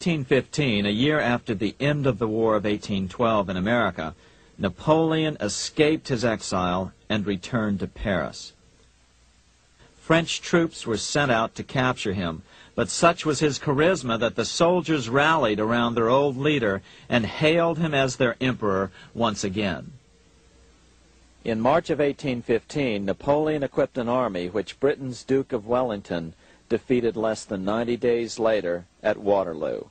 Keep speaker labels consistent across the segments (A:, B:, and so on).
A: 1815, a year after the end of the War of 1812 in America, Napoleon escaped his exile and returned to Paris. French troops were sent out to capture him, but such was his charisma that the soldiers rallied around their old leader and hailed him as their emperor once again. In March of 1815, Napoleon equipped an army which Britain's Duke of Wellington defeated less than 90 days later at Waterloo.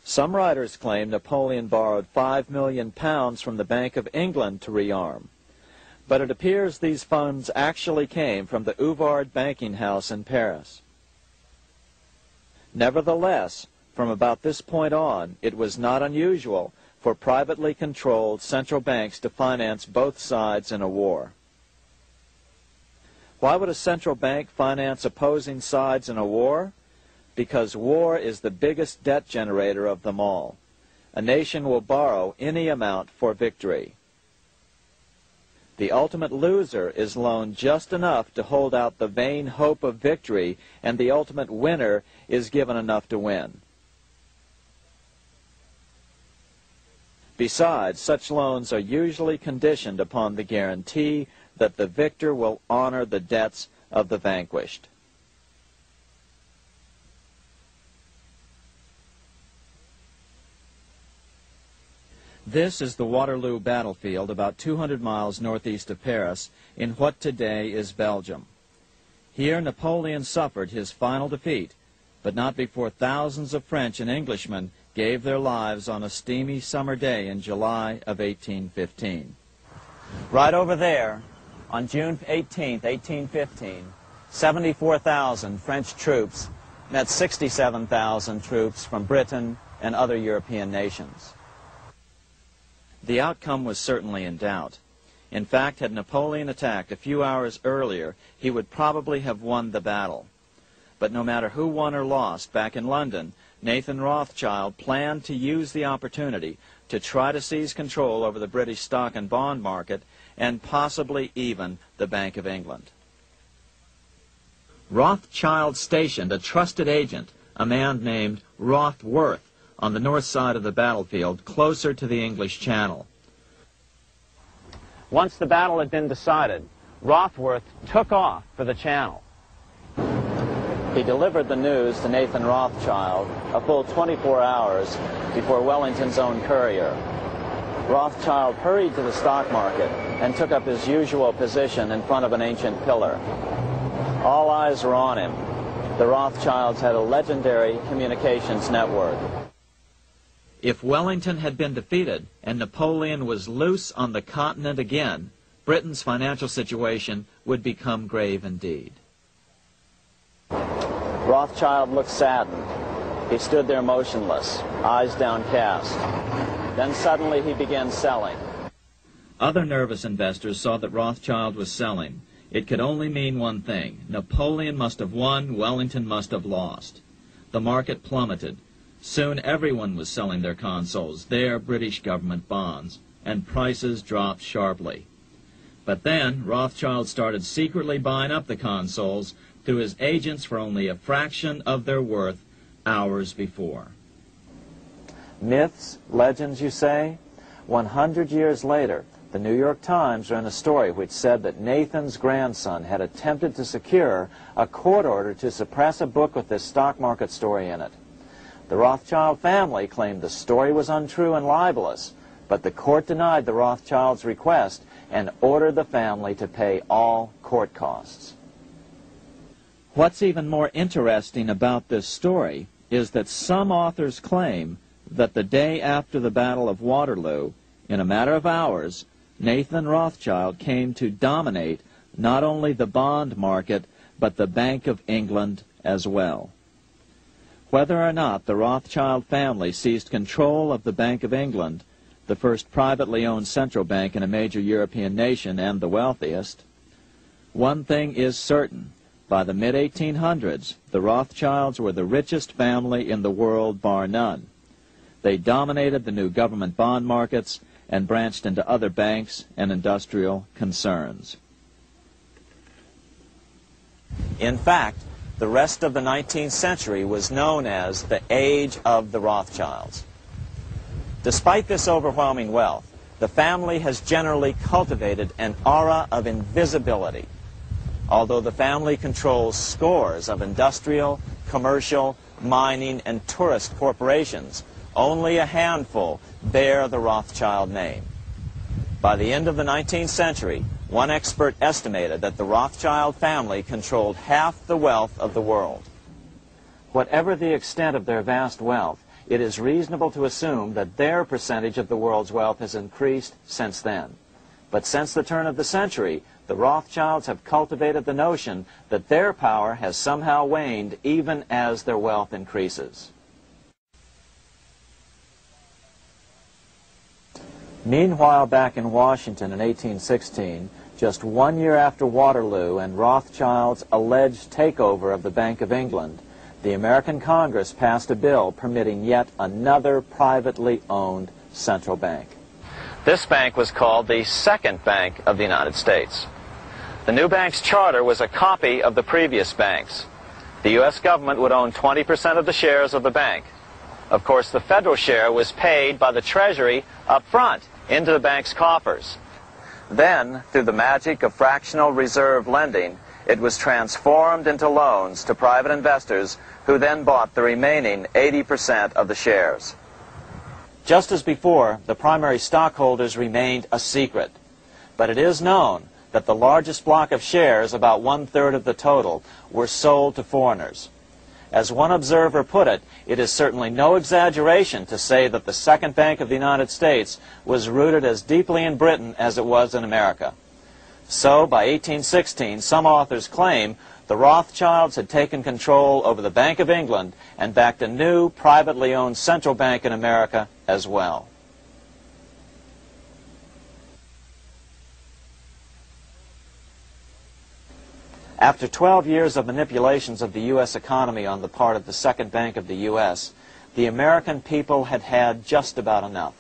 A: Some writers claim Napoleon borrowed £5 million from the Bank of England to rearm, but it appears these funds actually came from the Ouvard banking house in Paris. Nevertheless, from about this point on, it was not unusual for privately controlled central banks to finance both sides in a war. Why would a central bank finance opposing sides in a war? Because war is the biggest debt generator of them all. A nation will borrow any amount for victory. The ultimate loser is loaned just enough to hold out the vain hope of victory, and the ultimate winner is given enough to win. Besides, such loans are usually conditioned upon the guarantee that the victor will honor the debts of the vanquished. This is the Waterloo battlefield about 200 miles northeast of Paris in what today is Belgium. Here Napoleon suffered his final defeat, but not before thousands of French and Englishmen gave their lives on a steamy summer day in July of 1815. Right over there, on June 18, 1815, 74,000 French troops met 67,000 troops from Britain and other European nations. The outcome was certainly in doubt. In fact, had Napoleon attacked a few hours earlier, he would probably have won the battle. But no matter who won or lost, back in London, Nathan Rothschild planned to use the opportunity to try to seize control over the British stock and bond market and possibly even the Bank of England. Rothschild stationed a trusted agent, a man named Rothworth, on the north side of the battlefield, closer to the English Channel. Once the battle had been decided, Rothworth took off for the Channel. He delivered the news to Nathan Rothschild a full 24 hours before Wellington's own courier. Rothschild hurried to the stock market and took up his usual position in front of an ancient pillar. All eyes were on him. The Rothschilds had a legendary communications network. If Wellington had been defeated and Napoleon was loose on the continent again, Britain's financial situation would become grave indeed. Rothschild looked saddened. He stood there motionless, eyes downcast. Then suddenly he began selling. Other nervous investors saw that Rothschild was selling. It could only mean one thing. Napoleon must have won, Wellington must have lost. The market plummeted. Soon everyone was selling their consols, their British government bonds, and prices dropped sharply. But then Rothschild started secretly buying up the consols through his agents for only a fraction of their worth hours before. Myths, legends, you say? 100 years later, the New York Times ran a story which said that Nathan's grandson had attempted to secure a court order to suppress a book with this stock market story in it. The Rothschild family claimed the story was untrue and libelous, but the court denied the Rothschilds' request and ordered the family to pay all court costs. What's even more interesting about this story is that some authors claim that the day after the Battle of Waterloo, in a matter of hours, Nathan Rothschild came to dominate not only the bond market, but the Bank of England as well. Whether or not the Rothschild family seized control of the Bank of England, the first privately owned central bank in a major European nation and the wealthiest, one thing is certain. By the mid-1800s, the Rothschilds were the richest family in the world, bar none. They dominated the new government bond markets and branched into other banks and industrial concerns. In fact, the rest of the 19th century was known as the Age of the Rothschilds. Despite this overwhelming wealth, the family has generally cultivated an aura of invisibility. Although the family controls scores of industrial, commercial, mining, and tourist corporations, only a handful bear the Rothschild name. By the end of the 19th century, one expert estimated that the Rothschild family controlled half the wealth of the world. Whatever the extent of their vast wealth, it is reasonable to assume that their percentage of the world's wealth has increased since then. But since the turn of the century, the Rothschilds have cultivated the notion that their power has somehow waned even as their wealth increases. Meanwhile, back in Washington in 1816, just 1 year after Waterloo and Rothschild's alleged takeover of the Bank of England, the American Congress passed a bill permitting yet another privately owned central bank. This bank was called the Second Bank of the United States. The new bank's charter was a copy of the previous bank's. The U.S. government would own 20% of the shares of the bank. Of course, the federal share was paid by the Treasury up front into the bank's coffers. Then, through the magic of fractional reserve lending, it was transformed into loans to private investors who then bought the remaining 80% of the shares. Just as before, the primary stockholders remained a secret. But it is known that the largest block of shares, about 1/3 of the total, were sold to foreigners. As one observer put it, it is certainly no exaggeration to say that the Second Bank of the United States was rooted as deeply in Britain as it was in America. So, by 1816, some authors claim the Rothschilds had taken control over the Bank of England and backed a new privately owned central bank in America as well. After 12 years of manipulations of the U.S. economy on the part of the Second Bank of the U.S., the American people had had just about enough.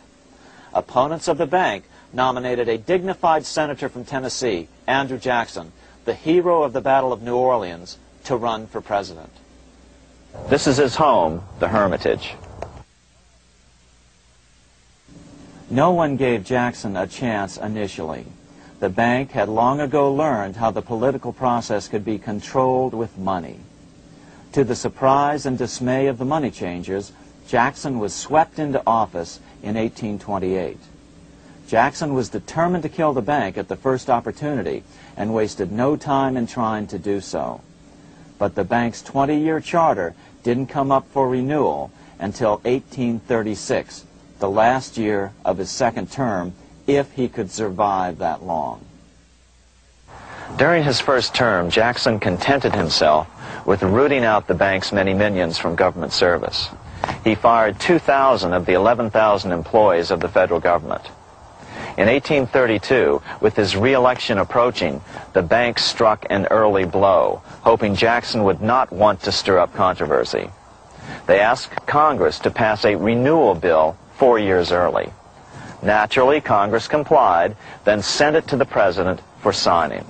A: Opponents of the bank nominated a dignified senator from Tennessee, Άντριου Τζάκσον, the hero of the Battle of New Orleans, to run for president. This is his home, the Hermitage. No one gave Jackson a chance initially. The bank had long ago learned how the political process could be controlled with money. To the surprise and dismay of the money changers, Jackson was swept into office in 1828. Jackson was determined to kill the bank at the first opportunity and wasted no time in trying to do so. But the bank's 20-year charter didn't come up for renewal until 1836, the last year of his second term, if he could survive that long. During his first term, Jackson contented himself with rooting out the bank's many minions from government service. He fired 2,000 of the 11,000 employees of the federal government. In 1832, with his re-election approaching, the bank struck an early blow, hoping Jackson would not want to stir up controversy. They asked Congress to pass a renewal bill 4 years early. Naturally, Congress complied, then sent it to the president for signing.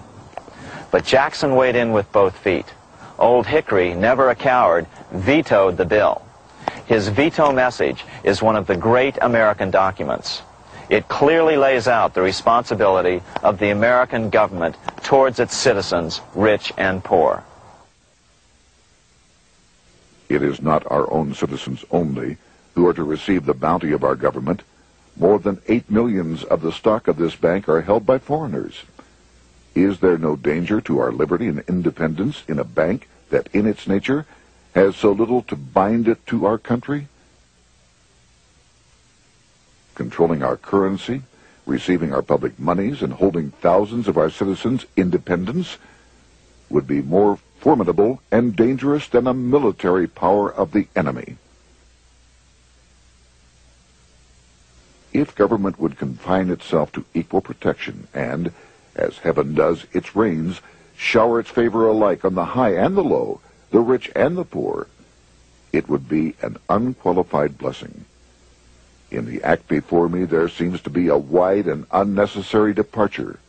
A: But Jackson weighed in with both feet. Old Hickory, never a coward, vetoed the bill. His veto message is one of the great American documents. It clearly lays out the responsibility of the American government towards its citizens, rich and poor.
B: It is not our own citizens only who are to receive the bounty of our government. More than 8 millions of the stock of this bank are held by foreigners. Is there no danger to our liberty and independence in a bank that in its nature has so little to bind it to our country? Controlling our currency, receiving our public monies, and holding thousands of our citizens' independence would be more formidable and dangerous than a military power of the enemy. If government would confine itself to equal protection and, as heaven does its rains, shower its favor alike on the high and the low, the rich and the poor, it would be an unqualified blessing. In the act before me, there seems to be a wide and unnecessary departure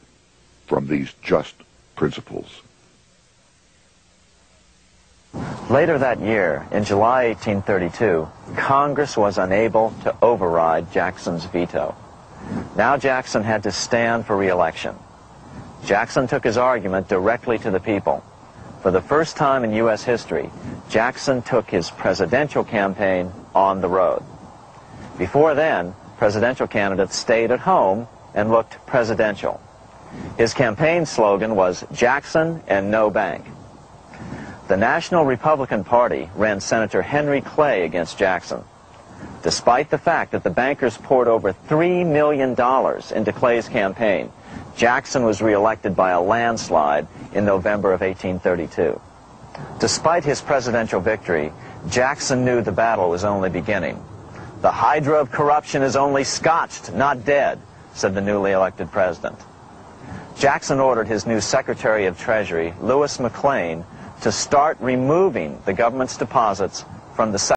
B: from these just principles.
A: Later that year, in July 1832, Congress was unable to override Jackson's veto. Now Jackson had to stand for re-election. Jackson took his argument directly to the people. For the first time in U.S. history, Jackson took his presidential campaign on the road. Before then, presidential candidates stayed at home and looked presidential. His campaign slogan was "Jackson and no bank." The National Republican Party ran Senator Henry Clay against Jackson. Despite the fact that the bankers poured over $3 million into Clay's campaign, Jackson was reelected by a landslide in November of 1832. Despite his presidential victory, Jackson knew the battle was only beginning. "The hydra of corruption is only scotched, not dead," said the newly elected president. Jackson ordered his new Secretary of Treasury, Lewis McLean, to start removing the government's deposits from the